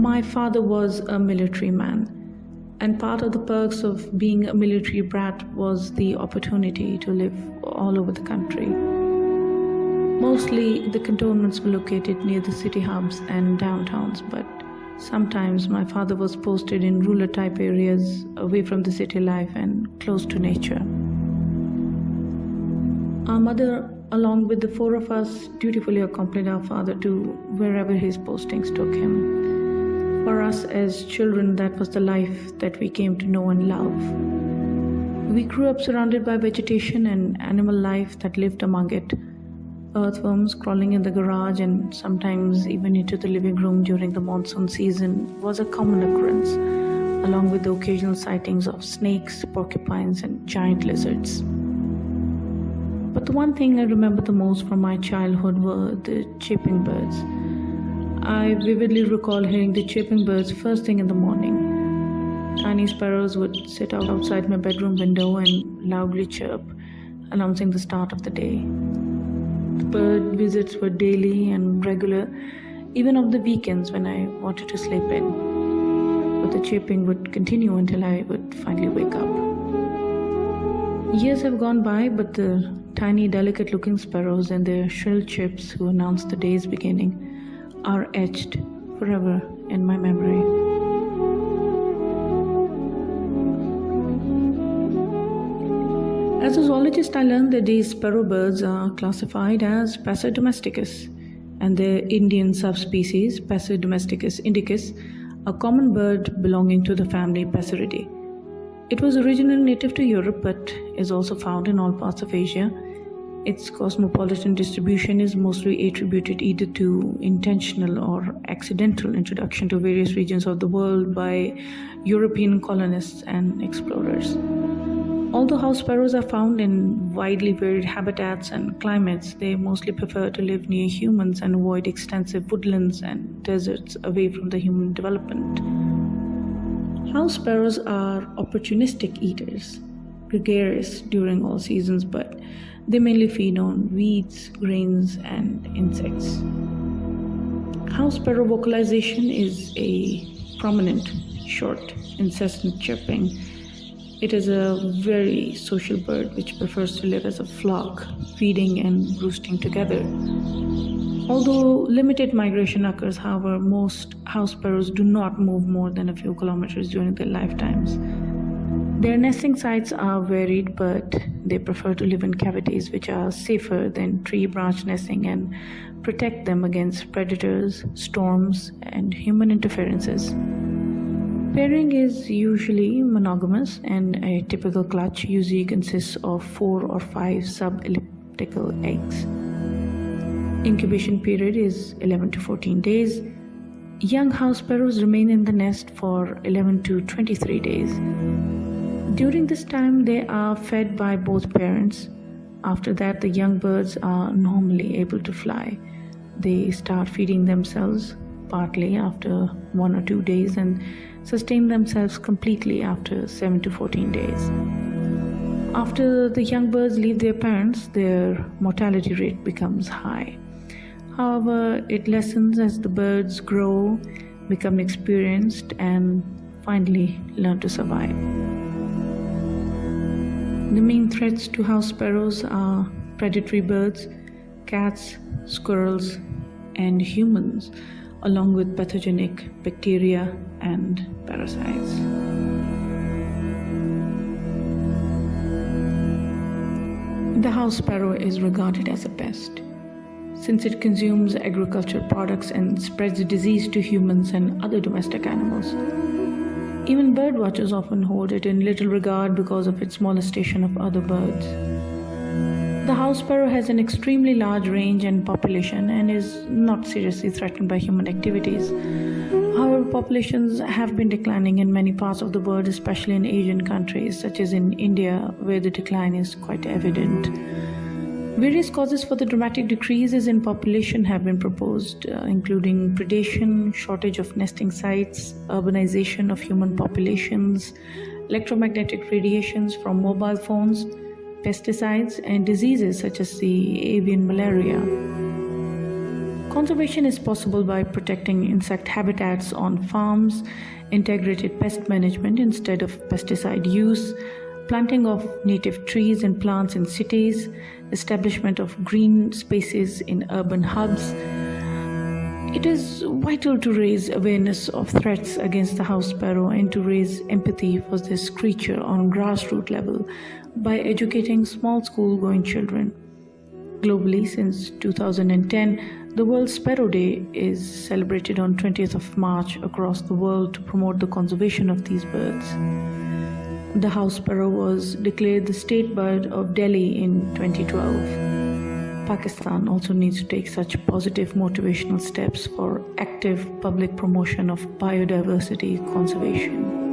My father was a military man, and part of the perks of being a military brat was the opportunity to live all over the country. Mostly the cantonments were located near the city hubs and downtowns, but sometimes my father was posted in rural type areas away from the city life and close to nature. Our mother, along with the four of us, dutifully accompanied our father to wherever his postings took him. For us as children, that was the life that we came to know and love. We grew up surrounded by vegetation and animal life that lived among it. Earthworms crawling in the garage and sometimes even into the living room during the monsoon season was a common occurrence, along with the occasional sightings of snakes, porcupines, and giant lizards. But the one thing I remember the most from my childhood were the chirping birds. I vividly recall hearing the chirping birds first thing in the morning. Tiny sparrows would sit outside my bedroom window and loudly chirp, announcing the start of the day. The bird visits were daily and regular, even on the weekends when I wanted to sleep in. But the chirping would continue until I would finally wake up. Years have gone by, but the tiny, delicate-looking sparrows and their shrill chirps who announce the day's beginning are etched forever in my memory. As a zoologist, I learned that these sparrow birds are classified as Passeridae domesticus, and their Indian subspecies, Passeridae domesticus indicus, a common bird belonging to the family Passeridae. It was originally native to Europe but is also found in all parts of Asia. Its cosmopolitan distribution is mostly attributed either to intentional or accidental introduction to various regions of the world by European colonists and explorers. Although house sparrows are found in widely varied habitats and climates, they mostly prefer to live near humans and avoid extensive woodlands and deserts away from the human development. House sparrows are opportunistic eaters, gregarious during all seasons, but they mainly feed on weeds, grains, and insects. House sparrow vocalization is a prominent, short, incessant chirping. It is a very social bird which prefers to live as a flock, feeding and roosting together. Although limited migration occurs, however, most house sparrows do not move more than a few kilometers during their lifetimes. Their nesting sites are varied, but they prefer to live in cavities which are safer than tree branch nesting and protect them against predators, storms, and human interferences. Pairing is usually monogamous, and a typical clutch usually consists of 4 or 5 subelliptical eggs. Incubation period is 11 to 14 days. Young house sparrows remain in the nest for 11 to 23 days. During this time, they are fed by both parents. After that, the young birds are normally able to fly. They start feeding themselves partly after 1 or 2 days and sustain themselves completely after 7 to 14 days. After the young birds leave their parents, their mortality rate becomes high. However, it lessens as the birds grow, become experienced, and finally learn to survive. The main threats to house sparrows are predatory birds, cats, squirrels, and humans, along with pathogenic bacteria and parasites. The house sparrow is regarded as a pest, since it consumes agricultural products and spreads disease to humans and other domestic animals. Even bird watchers often hold it in little regard because of its molestation of other birds. The house sparrow has an extremely large range and population and is not seriously threatened by human activities. However, populations have been declining in many parts of the world, especially in Asian countries such as in India, where the decline is quite evident. Various causes for the dramatic decreases in population have been proposed, including predation, shortage of nesting sites, urbanization of human populations, electromagnetic radiations from mobile phones, pesticides, and diseases such as the avian malaria. Conservation is possible by protecting insect habitats on farms, integrated pest management instead of pesticide use, planting of native trees and plants in cities, establishment of green spaces in urban hubs. It is vital to raise awareness of threats against the house sparrow and to raise empathy for this creature on grassroots level by educating small school-going children. Globally, since 2010, the World Sparrow Day is celebrated on 20th of March across the world to promote the conservation of these birds. The house sparrow was declared the state bird of Delhi in 2012. Pakistan also needs to take such positive motivational steps for active public promotion of biodiversity conservation.